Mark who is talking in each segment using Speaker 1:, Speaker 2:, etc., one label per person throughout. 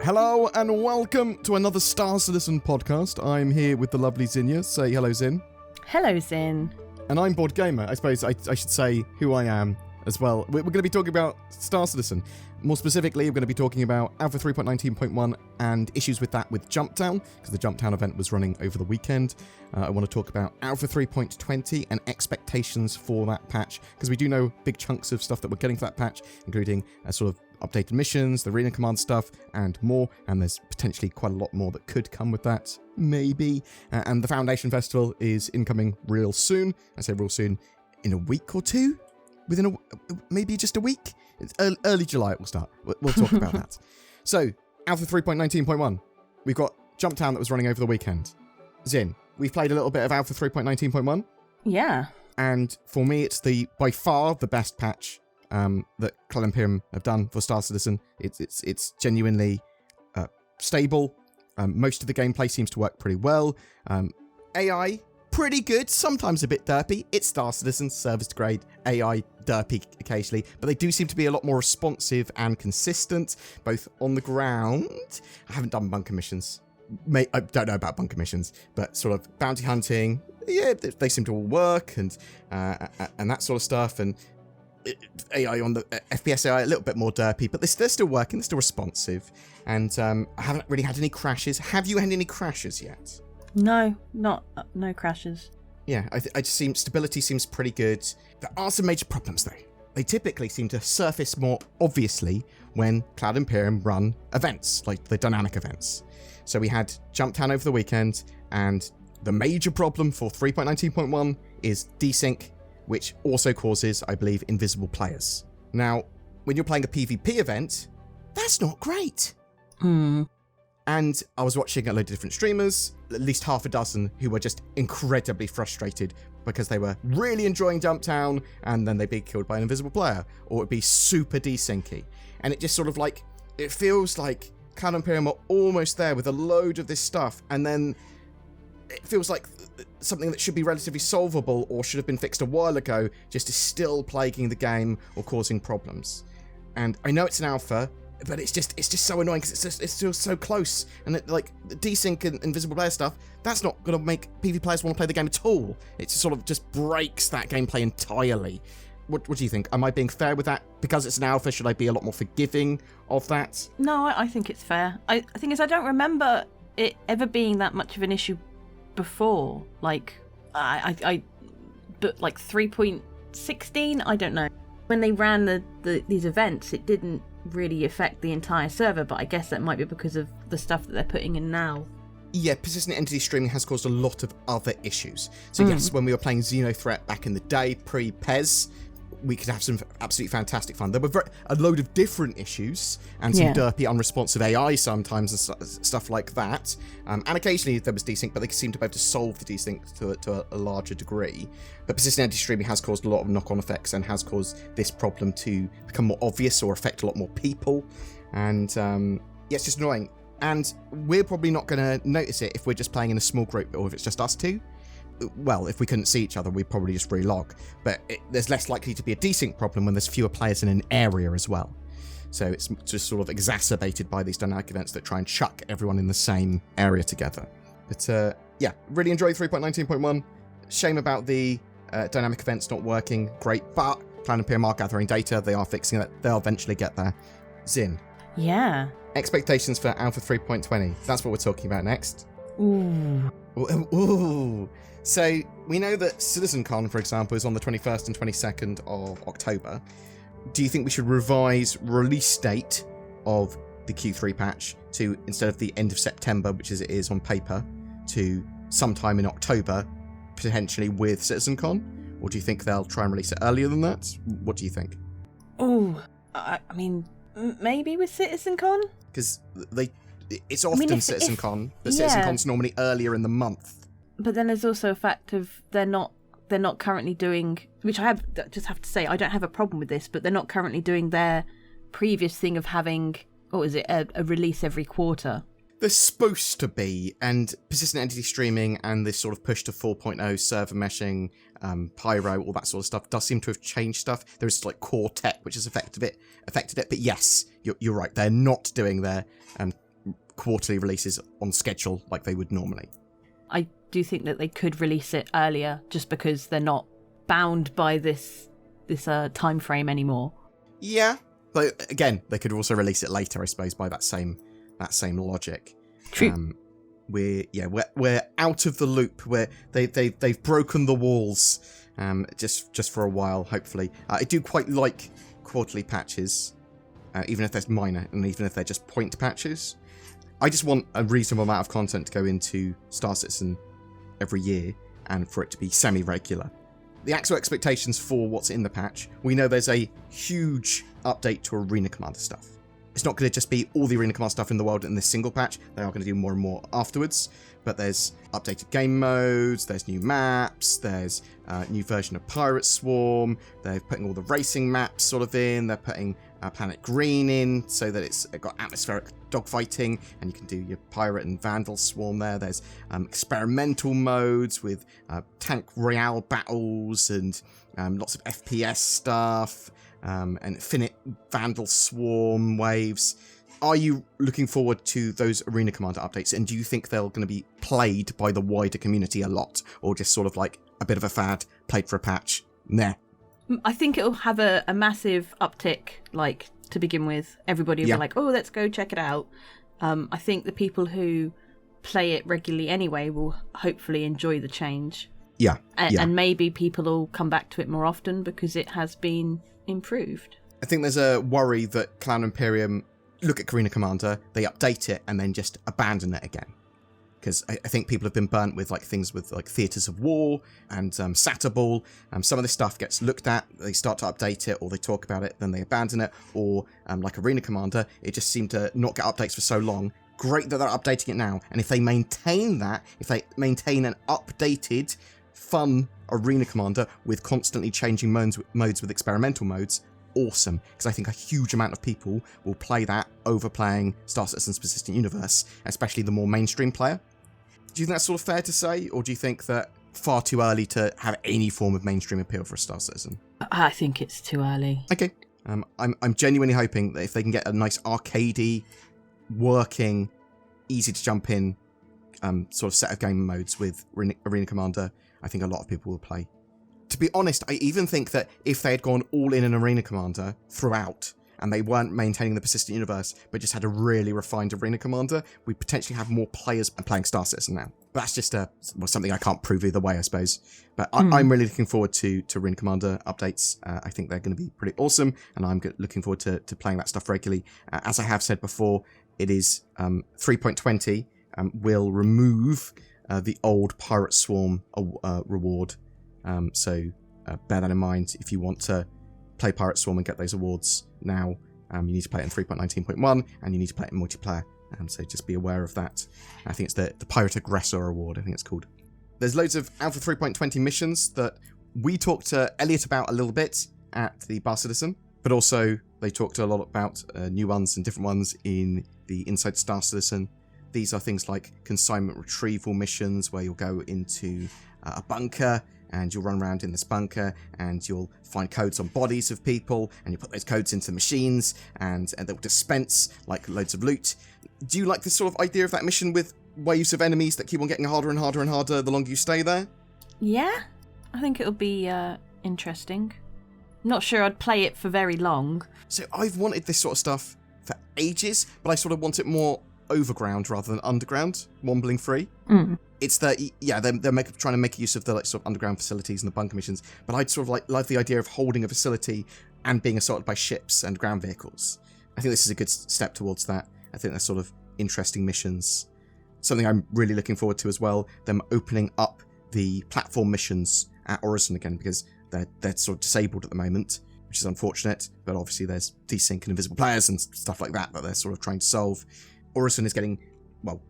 Speaker 1: Hello and welcome to another Star Citizen podcast. I'm here with the lovely Zinnia. Say hello, Zin.
Speaker 2: Hello, Zin.
Speaker 1: And I'm BoredGamer. I suppose I should say who I am as well. We're going to be talking about Star Citizen. More specifically, we're going to be talking about Alpha 3.19.1 and issues with that with Jumptown, because the Jumptown event was running over the weekend. I want to talk about Alpha 3.20 and expectations for that patch, because we do know big chunks of stuff that we're getting for that patch, including sort of updated missions, the arena command stuff, and more. And there's potentially quite a lot more that could come with that, maybe. And the Foundation Festival is incoming real soon. I say real soon, in a week or two? Within maybe just a week? It's early July it will start. We'll talk about that. So, Alpha 3.19.1. We've got Jumptown that was running over the weekend. Zin, we've played a little bit of Alpha 3.19.1.
Speaker 2: Yeah.
Speaker 1: And for me, it's by far the best patch that Cloud Imperium have done for Star Citizen. It's genuinely stable. Most of the gameplay seems to work pretty well. AI, pretty good, sometimes a bit derpy. It's Star Citizen, service grade, AI derpy occasionally, but they do seem to be a lot more responsive and consistent, both on the ground. I haven't done bunker missions. I don't know about bunker missions, but sort of bounty hunting, yeah, they seem to all work, and that sort of stuff, and AI on the FPS AI a little bit more derpy, but they're still working, they're still responsive, and I haven't really had any crashes. Have you had any crashes yet?
Speaker 2: No crashes.
Speaker 1: Yeah, stability seems pretty good. There are some major problems though. They typically seem to surface more obviously when Cloud Imperium run events, like the dynamic events. So we had Jumptown over the weekend, and the major problem for 3.19.1 is desync, which also causes, I believe, invisible players. Now, when you're playing a PvP event, that's not great. And I was watching a load of different streamers, at least half a dozen, who were just incredibly frustrated because they were really enjoying Jumptown and then they'd be killed by an invisible player, or it'd be super desyncy. And it just sort of like, it feels like Cloud Imperium are almost there with a load of this stuff, and then it feels like something that should be relatively solvable or should have been fixed a while ago just is still plaguing the game or causing problems. And I know it's an alpha, but it's just so annoying because it's still so close, and like the desync and invisible player stuff, that's not going to make PvP players want to play the game at all. It sort of just breaks that gameplay entirely. What do you think? Am I being fair with that? Because it's an alpha, should I be a lot more forgiving of that?
Speaker 2: No, I think it's fair. I think is I don't remember it ever being that much of an issue before. Like but like 3.16, I don't know. When they ran these events, it didn't really affect the entire server, but I guess that might be because of the stuff that they're putting in now.
Speaker 1: Yeah, persistent entity streaming has caused a lot of other issues. So yes, when we were playing Xenothreat back in the day, pre-PES, we could have some absolutely fantastic fun. There were a load of different issues and some derpy, unresponsive AI sometimes and stuff like that. And occasionally there was desync, but they seemed to be able to solve the desync to a larger degree. But persistent entity streaming has caused a lot of knock-on effects and has caused this problem to become more obvious or affect a lot more people. And it's just annoying. And we're probably not going to notice it if we're just playing in a small group or if it's just us two. Well, if we couldn't see each other, we'd probably just relog. But there's less likely to be a desync problem when there's fewer players in an area as well. So it's just sort of exacerbated by these dynamic events that try and chuck everyone in the same area together. But really enjoyed 3.19.1. Shame about the dynamic events not working. Great, but Cloud Imperium are gathering data. They are fixing it. They'll eventually get there. Zin.
Speaker 2: Yeah.
Speaker 1: Expectations for Alpha 3.20. That's what we're talking about next.
Speaker 2: Ooh.
Speaker 1: Ooh. So, we know that CitizenCon, for example, is on the 21st and 22nd of October. Do you think we should revise release date of the Q3 patch to, instead of the end of September, which is it is on paper, to sometime in October, potentially with CitizenCon? Or do you think they'll try and release it earlier than that? What do you think?
Speaker 2: Oh, I mean, maybe with CitizenCon?
Speaker 1: Because it's often CitizenCon, but CitizenCon's normally earlier in the month.
Speaker 2: But then there's also a fact of they're not currently doing, which I just have to say, I don't have a problem with this, but they're not currently doing their previous thing of having, a release every quarter.
Speaker 1: They're supposed to be, and persistent entity streaming and this sort of push to 4.0 server meshing, Pyro, all that sort of stuff does seem to have changed stuff. There's like core tech which has affected it. But yes, you're right. They're not doing their quarterly releases on schedule like they would normally.
Speaker 2: I do think that they could release it earlier just because they're not bound by this time frame anymore.
Speaker 1: Yeah, but again, they could also release it later, I suppose, by that same logic.
Speaker 2: True.
Speaker 1: We're out of the loop where they've broken the walls just for a while, hopefully. I do quite like quarterly patches, even if they're minor and even if they're just point patches. I just want a reasonable amount of content to go into Star Citizen every year and for it to be semi-regular. The actual expectations for what's in the patch, we know there's a huge update to Arena Commander stuff. It's not going to just be all the Arena Commander stuff in the world in this single patch. They are going to do more and more afterwards. But there's updated game modes, there's new maps, there's a new version of Pirate Swarm. They're putting all the racing maps sort of in. They're putting Planet Green in so that it's got atmospheric dogfighting and you can do your Pirate and Vandal Swarm there. There's experimental modes with tank royale battles and lots of FPS stuff. And infinite Vandal Swarm waves. Are you looking forward to those Arena Commander updates? And do you think they're going to be played by the wider community a lot? Or just sort of like a bit of a fad, played for a patch? Nah.
Speaker 2: I think it'll have a massive uptick, like, to begin with. Everybody will be like, oh, let's go check it out. I think the people who play it regularly anyway will hopefully enjoy the change.
Speaker 1: Yeah.
Speaker 2: And maybe people will come back to it more often because it has been improved.
Speaker 1: I think there's a worry that Cloud Imperium look at Arena Commander, they update it, and then just abandon it again. Because I think people have been burnt with like things with like Theatres of War and Satterball. Some of this stuff gets looked at, they start to update it, or they talk about it, then they abandon it. Or like Arena Commander, it just seemed to not get updates for so long. Great that they're updating it now. And if they maintain that, if they maintain an updated, fun Arena Commander with constantly changing modes with experimental modes, awesome, because I think a huge amount of people will play that over playing Star Citizen's Persistent Universe, especially the more mainstream player. Do you think that's sort of fair to say, or do you think that far too early to have any form of mainstream appeal for a Star Citizen?
Speaker 2: I think it's too early.
Speaker 1: Okay. I'm genuinely hoping that if they can get a nice arcadey, working, easy to jump in sort of set of game modes with Arena Commander, I think a lot of people will play. To be honest, I even think that if they had gone all in an Arena Commander throughout, and they weren't maintaining the Persistent Universe, but just had a really refined Arena Commander, we'd potentially have more players playing Star Citizen now. But that's just something I can't prove either way, I suppose. But I'm really looking forward to Arena Commander updates. I think they're going to be pretty awesome, and I'm looking forward to playing that stuff regularly. As I have said before, it is 3.20 will remove the old Pirate Swarm reward. So bear that in mind if you want to play Pirate Swarm and get those awards now. You need to play it in 3.19.1 and you need to play it in multiplayer. So just be aware of that. I think it's the Pirate Aggressor Award, I think it's called. There's loads of Alpha 3.20 missions that we talked to Elliot about a little bit at the Bar Citizen, but also they talked a lot about new ones and different ones in the Inside Star Citizen. These are things like consignment retrieval missions where you'll go into a bunker and you'll run around in this bunker and you'll find codes on bodies of people and you put those codes into machines and they'll dispense like loads of loot. Do you like this sort of idea of that mission with waves of enemies that keep on getting harder and harder and harder the longer you stay there?
Speaker 2: Yeah, I think it'll be interesting. Not sure I'd play it for very long.
Speaker 1: So I've wanted this sort of stuff for ages, but I sort of want it more overground rather than underground, wombling free. It's they're trying to make use of the like sort of underground facilities and the bunker missions, but I'd sort of like the idea of holding a facility and being assaulted by ships and ground vehicles. I think this is a good step towards that. I think they're sort of interesting missions. Something I'm really looking forward to as well, them opening up the platform missions at Orison again, because they're sort of disabled at the moment, which is unfortunate, but obviously there's desync and invisible players and stuff like that they're sort of trying to solve. Orison is getting,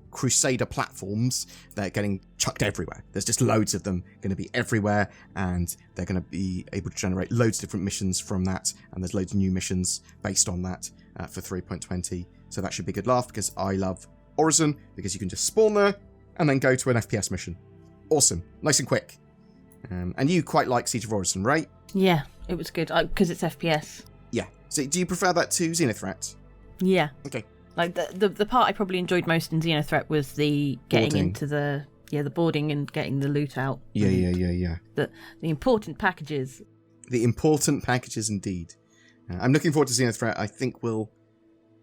Speaker 1: Crusader platforms, they're getting chucked everywhere. There's just loads of them going to be everywhere, and they're going to be able to generate loads of different missions from that, and there's loads of new missions based on that for 3.20. So that should be a good laugh, because I love Orison, because you can just spawn there and then go to an FPS mission. Awesome. Nice and quick. And you quite like Siege of Orison, right?
Speaker 2: Yeah, it was good, because it's FPS.
Speaker 1: Yeah. So do you prefer that to Zenith Threat?
Speaker 2: Yeah.
Speaker 1: Okay.
Speaker 2: Like the part I probably enjoyed most in Xenothreat was the getting
Speaker 1: Boarding.
Speaker 2: into the boarding and getting the loot out.
Speaker 1: Yeah.
Speaker 2: The important packages.
Speaker 1: The important packages indeed. I'm looking forward to Xenothreat. I think we'll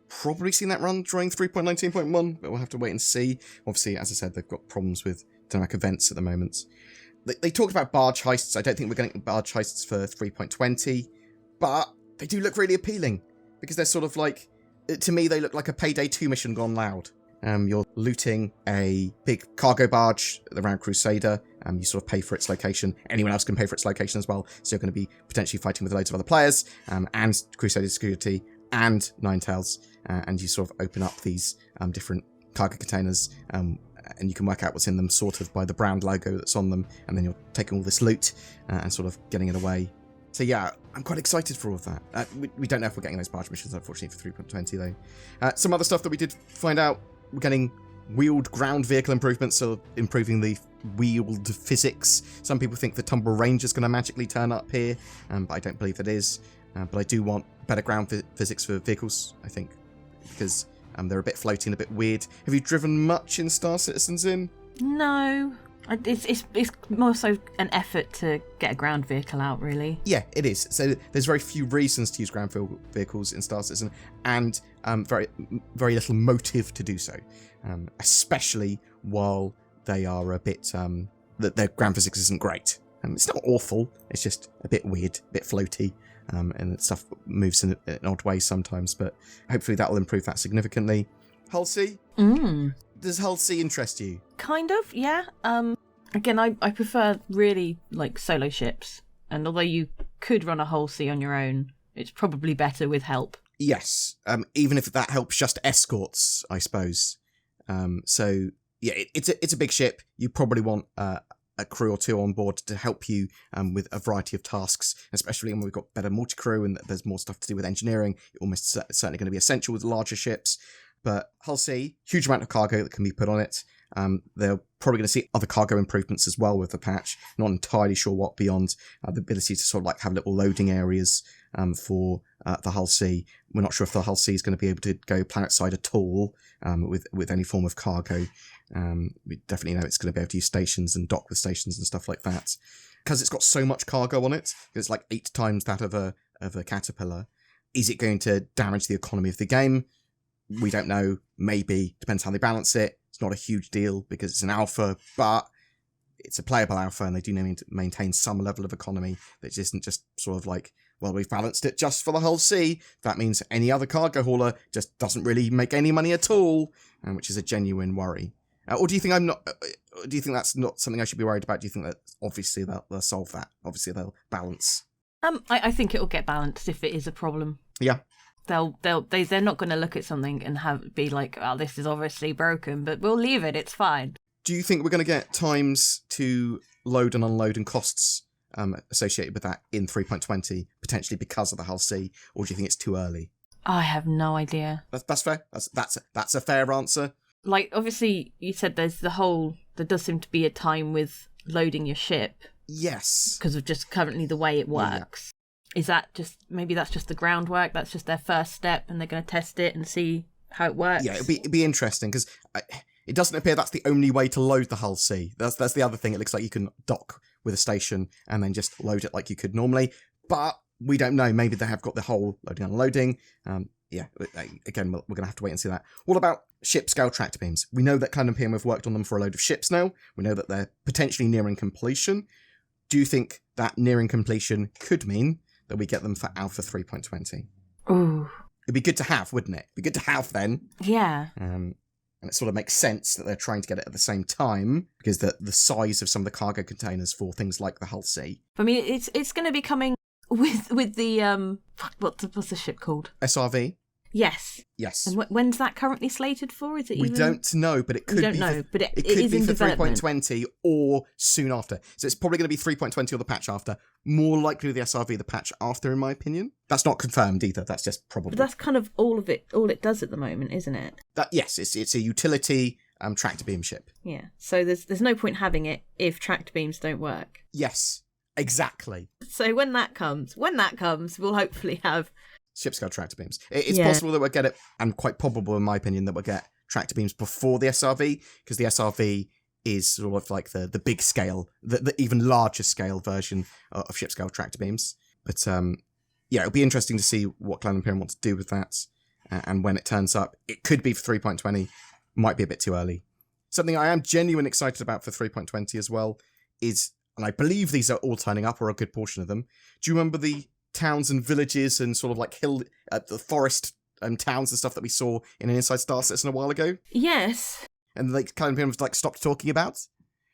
Speaker 1: probably see that run during 3.19.1, but we'll have to wait and see. Obviously, as I said, they've got problems with dynamic events at the moment. They talked about barge heists. I don't think we're getting barge heists for 3.20, but they do look really appealing because they're sort of like, to me, they look like a Payday 2 mission gone loud. You're looting a big cargo barge around Crusader. You sort of pay for its location. Anyone else can pay for its location as well. So you're going to be potentially fighting with loads of other players, and Crusader Security and Ninetales. And you sort of open up these different cargo containers, and you can work out what's in them sort of by the brand logo that's on them. And then you're taking all this loot and sort of getting it away. So yeah, I'm quite excited for all of that. We don't know if we're getting those barge missions, unfortunately, for 3.20 though. Some other stuff that we did find out, we're getting wheeled ground vehicle improvements, so improving the wheeled physics. Some people think the Tumble Range is going to magically turn up here, but I don't believe it is. But I do want better ground physics for vehicles, I think, because they're a bit floaty and a bit weird. Have you driven much in Star Citizens in?
Speaker 2: No. It's more so an effort to get a ground vehicle out, really.
Speaker 1: Yeah, it is. So there's very few reasons to use ground vehicles in Star Citizen, and very very little motive to do so, especially while they are a bit that their ground physics isn't great. It's not awful. It's just a bit weird, a bit floaty, and stuff moves in an odd way sometimes. But hopefully that will improve that significantly. Hull C. Does Hull C interest you?
Speaker 2: Kind of, yeah. Again, I prefer really like solo ships, and although you could run a Hull C on your own, it's probably better with help.
Speaker 1: Yes, even if that helps just escorts, I suppose. So yeah, it's a big ship. You probably want a crew or two on board to help you with a variety of tasks, especially when we've got better multi-crew and there's more stuff to do with engineering. Almost certainly going to be essential with larger ships. But Hull C, huge amount of cargo that can be put on it. They're probably going to see other cargo improvements as well with the patch. Not entirely sure what beyond the ability to sort of like have little loading areas for the Hull C. We're not sure if the Hull C is going to be able to go planet-side at all with any form of cargo. We definitely know it's going to be able to use stations and dock with stations and stuff like that. Because it's got so much cargo on it, it's like 8 times that of a Caterpillar. Is it going to damage the economy of the game? We don't know. Maybe. Depends how they balance it. It's not a huge deal because it's an alpha, but it's a playable alpha and they do need to maintain some level of economy that isn't just sort of like, well, we've balanced it just for the Hull C. That means any other cargo hauler just doesn't really make any money at all, which is a genuine worry. Or do you think do you think that's not something I should be worried about? Do you think that obviously they'll solve that? Obviously they'll balance.
Speaker 2: I think it'll get balanced if it is a problem.
Speaker 1: Yeah.
Speaker 2: They're not going to look at something and be like, oh, this is obviously broken, but we'll leave it. It's fine.
Speaker 1: Do you think we're going to get times to load and unload and costs associated with that in 3.20, potentially because of the Hull C, or do you think it's too early?
Speaker 2: I have no idea.
Speaker 1: That's fair. That's a fair answer.
Speaker 2: Like, obviously, you said there does seem to be a time with loading your ship.
Speaker 1: Yes.
Speaker 2: Because of just currently the way it works. Yeah. Is that maybe that's just the groundwork, that's just their first step, and they're going to test it and see how it works?
Speaker 1: Yeah, it'd be interesting, because it doesn't appear that's the only way to load the Hull C. That's the other thing. It looks like you can dock with a station and then just load it like you could normally, but we don't know. Maybe they have got the whole loading and unloading. Yeah, again, we're going to have to wait and see that. What about ship-scale tractor beams? We know that Cloud Imperium have worked on them for a load of ships now. We know that they're potentially nearing completion. Do you think that nearing completion could mean that we get them for Alpha 3.20?
Speaker 2: Ooh.
Speaker 1: It'd be good to have, wouldn't it? It'd be good to have then.
Speaker 2: Yeah.
Speaker 1: And it sort of makes sense that they're trying to get it at the same time, because the size of some of the cargo containers for things like the Hull C.
Speaker 2: I mean, it's going to be coming with the what's the ship called?
Speaker 1: SRV.
Speaker 2: Yes.
Speaker 1: And
Speaker 2: when's that currently slated for? Is it?
Speaker 1: We don't know, but it could be. It could be for 3.20 or soon after. So it's probably going to be 3.20 or the patch after. More likely the SRV, the patch after, in my opinion. That's not confirmed either. That's just probably.
Speaker 2: But that's kind of all it does at the moment, isn't it?
Speaker 1: Yes, it's a utility tractor beam ship.
Speaker 2: Yeah. So there's no point having it if tractor beams don't work.
Speaker 1: Yes, exactly.
Speaker 2: So when that comes, we'll hopefully have
Speaker 1: Ship-scale tractor beams. It's possible that we'll get it, and quite probable in my opinion, that we'll get tractor beams before the SRV, because the SRV is sort of like the big scale, the even larger scale version of ship-scale tractor beams. But it'll be interesting to see what Cloud Imperium want to do with that, and when it turns up. It could be for 3.20, might be a bit too early. Something I am genuinely excited about for 3.20 as well is, and I believe these are all turning up, or a good portion of them. Do you remember the towns and villages and sort of like the forest towns and stuff that we saw in an Inside Star Citizen a while ago?
Speaker 2: Yes.
Speaker 1: And like Cloud Imperium like stopped talking about?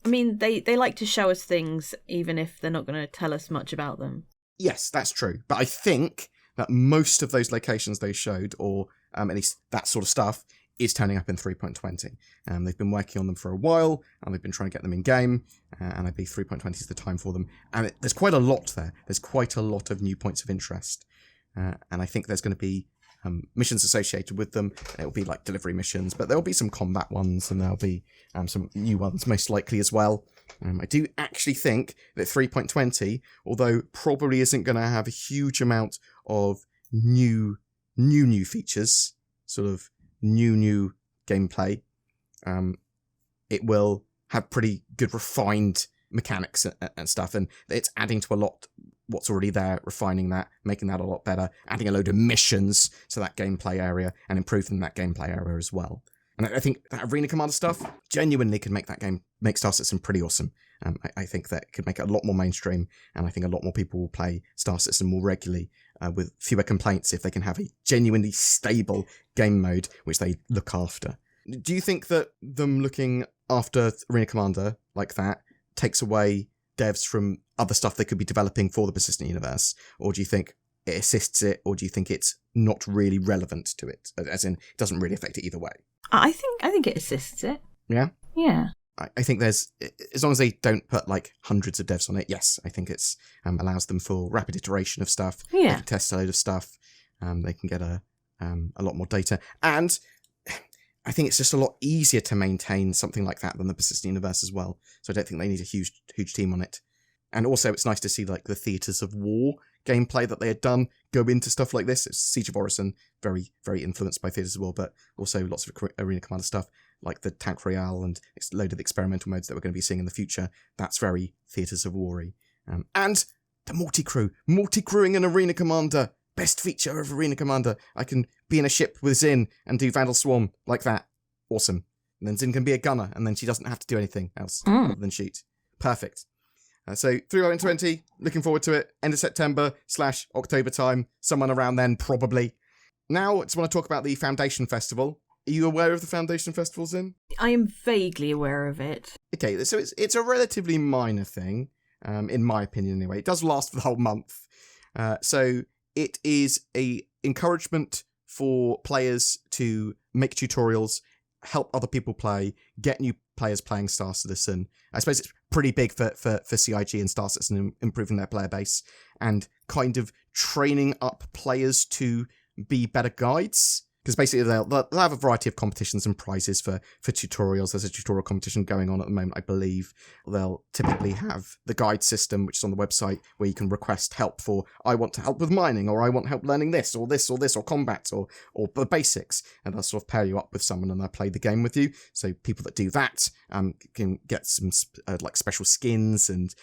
Speaker 2: I mean, they like to show us things even if they're not going to tell us much about them.
Speaker 1: Yes, that's true. But I think that most of those locations they showed, or at least that sort of stuff, is turning up in 3.20. They've been working on them for a while, and they've been trying to get them in game, and I believe 3.20 is the time for them. And there's quite a lot there. There's quite a lot of new points of interest. And I think there's going to be missions associated with them. It'll be like delivery missions, but there'll be some combat ones, and there'll be some new ones most likely as well. I do actually think that 3.20, although probably isn't going to have a huge amount of new features, sort of new gameplay, it will have pretty good refined mechanics and stuff, and it's adding to a lot what's already there, refining that, making that a lot better, adding a load of missions to that gameplay area, and improving that gameplay area as well. And I think that Arena Commander stuff genuinely could make Star Citizen pretty awesome. I think that could make it a lot more mainstream, and I think a lot more people will play Star Citizen more regularly with fewer complaints if they can have a genuinely stable game mode which they look after. Do you think that them looking after Arena Commander like that takes away devs from other stuff they could be developing for the persistent universe, or do you think it assists it, or do you think it's not really relevant to it, as in it doesn't really affect it either way?
Speaker 2: I think it assists it.
Speaker 1: Yeah?
Speaker 2: Yeah.
Speaker 1: I think there's, as long as they don't put like hundreds of devs on it, yes, I think it's allows them for rapid iteration of stuff.
Speaker 2: Yeah.
Speaker 1: They can test a load of stuff. They can get a lot more data, and I think it's just a lot easier to maintain something like that than the persistent universe as well. So I don't think they need a huge team on it. And also, it's nice to see like the theatres of war gameplay that they had done go into stuff like this. It's Siege of Orison, very, very influenced by theatres of war, but also lots of Arena Commander stuff, like the Tank Royale and a load of the experimental modes that we're going to be seeing in the future. That's very theatres of war-y. And the multi-crewing an Arena Commander. Best feature of Arena Commander. I can be in a ship with Zin and do Vandal Swarm like that. Awesome. And then Zin can be a gunner, and then she doesn't have to do anything else other than shoot. Perfect. So 3.20, looking forward to it. End of September / October time. Someone around then, probably. Now, I just want to talk about the Foundation Festival. Are you aware of the Foundation Festival, Zin?
Speaker 2: I am vaguely aware of it.
Speaker 1: Okay, so it's a relatively minor thing, in my opinion anyway. It does last for the whole month. So it is a encouragement for players to make tutorials, help other people play, get new players playing Star Citizen. I suppose it's pretty big for CIG and Star Citizen, improving their player base and kind of training up players to be better guides. Because basically they'll have a variety of competitions and prizes for tutorials. There's a tutorial competition going on at the moment, I believe. They'll typically have the guide system, which is on the website, where you can request help for, I want to help with mining, or I want help learning this, or this, or this, or combat, or the basics. And they'll sort of pair you up with someone and they'll play the game with you. So people that do that can get some like special skins and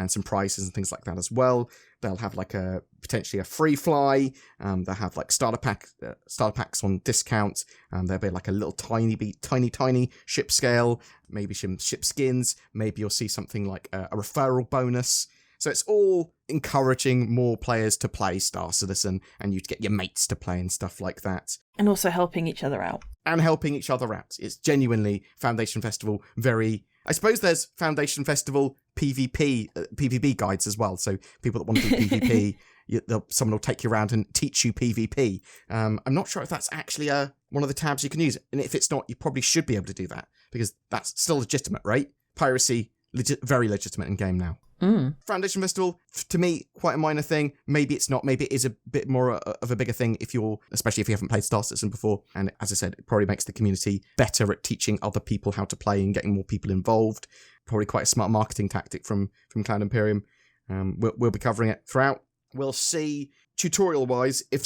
Speaker 1: some prizes and things like that as well. They'll have like potentially a free fly. They'll have like starter packs on discount. There'll be like a little tiny ship scale, maybe some ship skins. Maybe you'll see something like a referral bonus. So it's all encouraging more players to play Star Citizen, and you to get your mates to play and stuff like that.
Speaker 2: And also helping each other out.
Speaker 1: It's genuinely Foundation Festival very... I suppose there's Foundation Festival PvP guides as well. So people that want to do PvP, someone will take you around and teach you PvP. I'm not sure if that's actually one of the tabs you can use. And if it's not, you probably should be able to do that, because that's still legitimate, right? Piracy, very legitimate in game now. Foundation Festival, to me, quite a minor thing. Maybe it's not. Maybe it is a bit more of a bigger thing especially if you haven't played Star Citizen before. And as I said, it probably makes the community better at teaching other people how to play and getting more people involved. Probably quite a smart marketing tactic from Cloud Imperium. We'll be covering it throughout. We'll see, tutorial-wise, if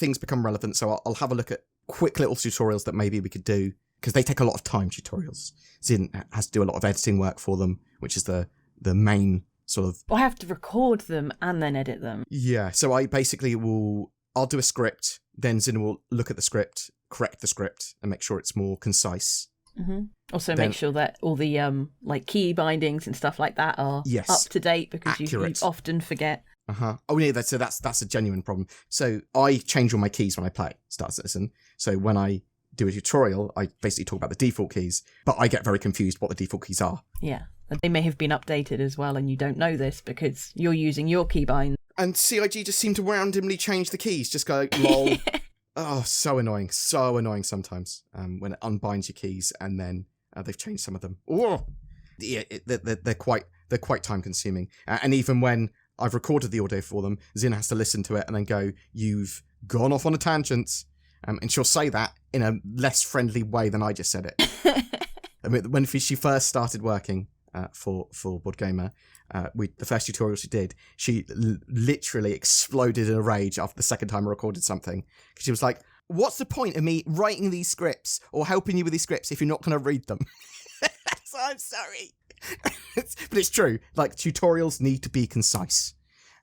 Speaker 1: things become relevant, so I'll have a look at quick little tutorials that maybe we could do, because they take a lot of time, tutorials. Zin has to do a lot of editing work for them, which is the main sort of...
Speaker 2: I have to record them and then edit them.
Speaker 1: Yeah, so I basically I'll do a script, then Zin will look at the script, correct the script, and make sure it's more concise.
Speaker 2: Mm-hmm. Also, make sure that all the like key bindings and stuff like that are up to date, because you often forget.
Speaker 1: Oh yeah, that's a genuine problem. So I change all my keys when I play Star Citizen. So when I do a tutorial, I basically talk about the default keys, but I get very confused what the default keys are.
Speaker 2: Yeah, they may have been updated as well, and you don't know this because you're using your keybind. And
Speaker 1: CIG just seem to randomly change the keys. Just go lol. Oh, so annoying sometimes. When it unbinds your keys and then they've changed some of them. Oh, yeah, they're quite time consuming. And even when I've recorded the audio for them, Zin has to listen to it and then go, "You've gone off on a tangent," and she'll say that in a less friendly way than I just said it. I mean, when she first started working for BoredGamer, the first tutorial she did, she literally exploded in a rage after the second time I recorded something, because she was like, "What's the point of me writing these scripts or helping you with these scripts if you're not going to read them?" So I'm sorry. But it's true. Like, tutorials need to be concise.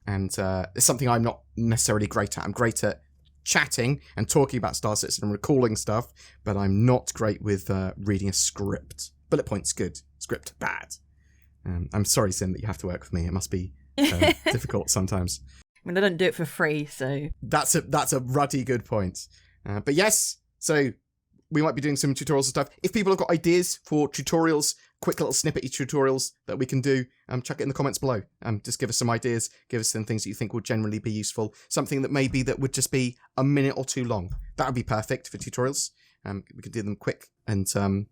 Speaker 1: And it's something I'm not necessarily great at. I'm great at chatting and talking about Star Citizen and recalling stuff, but I'm not great with reading a script. Bullet points, good. Script, bad. I'm sorry, Sim, that you have to work with me. It must be difficult sometimes.
Speaker 2: I mean, I don't do it for free, so...
Speaker 1: That's a ruddy good point. But yes, so we might be doing some tutorials and stuff. If people have got ideas for tutorials, quick little snippety tutorials that we can do, chuck it in the comments below. Just give us some ideas, give us some things that you think will generally be useful. Something that would just be a minute or two long. That would be perfect for tutorials. We could do them quick and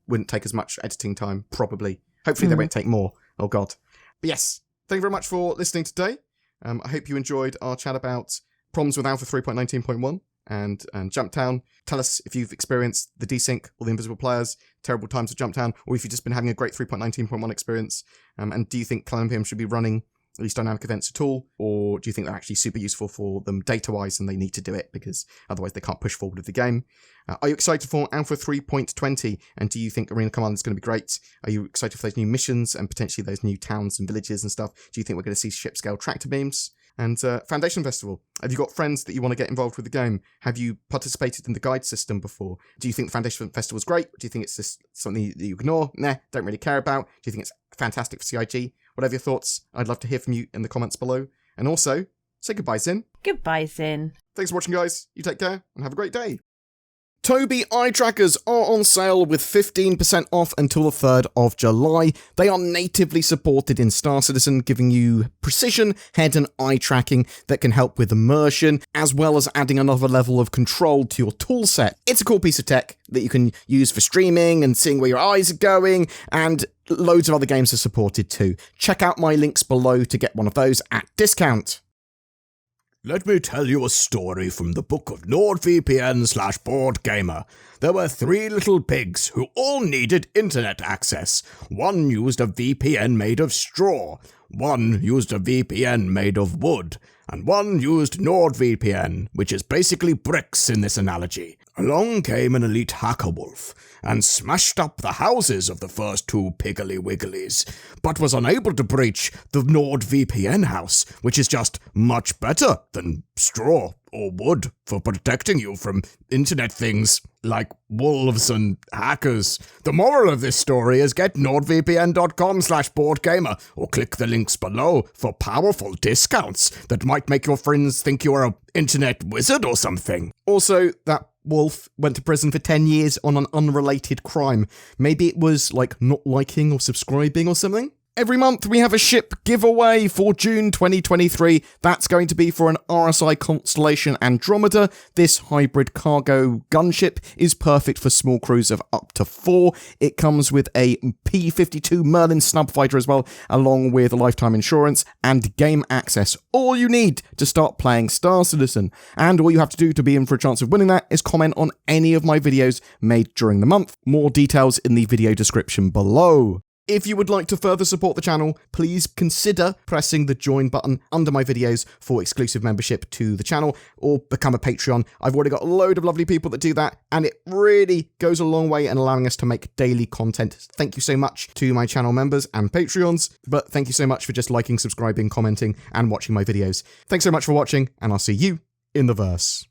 Speaker 1: wouldn't take as much editing time, probably. Hopefully they won't take more. Oh God. But yes, thank you very much for listening today. I hope you enjoyed our chat about problems with Alpha 3.19.1 and Jumptown. Tell us if you've experienced the desync or the invisible players, terrible times of Jumptown, or if you've just been having a great 3.19.1 experience. And do you think Cloud Imperium should be running these dynamic events at all, or do you think they're actually super useful for them data-wise and they need to do it because otherwise they can't push forward with the game? Are you excited for Alpha 3.20, and do you think Arena Command is going to be great? Are you excited for those new missions and potentially those new towns and villages and stuff? Do you think we're going to see ship-scale tractor beams? And Foundation Festival, have you got friends that you want to get involved with the game? Have you participated in the guide system before? Do you think the Foundation Festival is great? Or do you think it's just something that you ignore? Nah, don't really care about. Do you think it's fantastic for CIG? Whatever your thoughts, I'd love to hear from you in the comments below. And also, say goodbye, Zin.
Speaker 2: Goodbye, Zin.
Speaker 1: Thanks for watching, guys. You take care and have a great day. Tobii eye trackers are on sale with 15% off until the 3rd of July. They are natively supported in Star Citizen, giving you precision head and eye tracking that can help with immersion, as well as adding another level of control to your toolset. It's a cool piece of tech that you can use for streaming and seeing where your eyes are going, and loads of other games are supported too. Check out my links below to get one of those at discount.
Speaker 3: Let me tell you a story from the book of NordVPN/BoredGamer. There were 3 little pigs who all needed internet access. One used a VPN made of straw, one used a VPN made of wood, and one used NordVPN, which is basically bricks in this analogy. Along came an elite hacker wolf and smashed up the houses of the first 2 Piggly Wigglies, but was unable to breach the NordVPN house, which is just much better than straw or wood for protecting you from internet things like wolves and hackers. The moral of this story is get nordvpn.com/boredgamer or click the links below for powerful discounts that might make your friends think you're an internet wizard or something.
Speaker 1: Also, that wolf went to prison for 10 years on an unrelated crime. Maybe it was like not liking or subscribing or something? Every month we have a ship giveaway for June 2023. That's going to be for an RSI Constellation Andromeda. This hybrid cargo gunship is perfect for small crews of up to 4. It comes with a P-52 Merlin snub fighter as well, along with lifetime insurance and game access. All you need to start playing Star Citizen. And all you have to do to be in for a chance of winning that is comment on any of my videos made during the month. More details in the video description below. If you would like to further support the channel, please consider pressing the join button under my videos for exclusive membership to the channel, or become a Patreon. I've already got a load of lovely people that do that, and it really goes a long way in allowing us to make daily content. Thank you so much to my channel members and Patreons, but thank you so much for just liking, subscribing, commenting, and watching my videos. Thanks so much for watching, and I'll see you in the verse.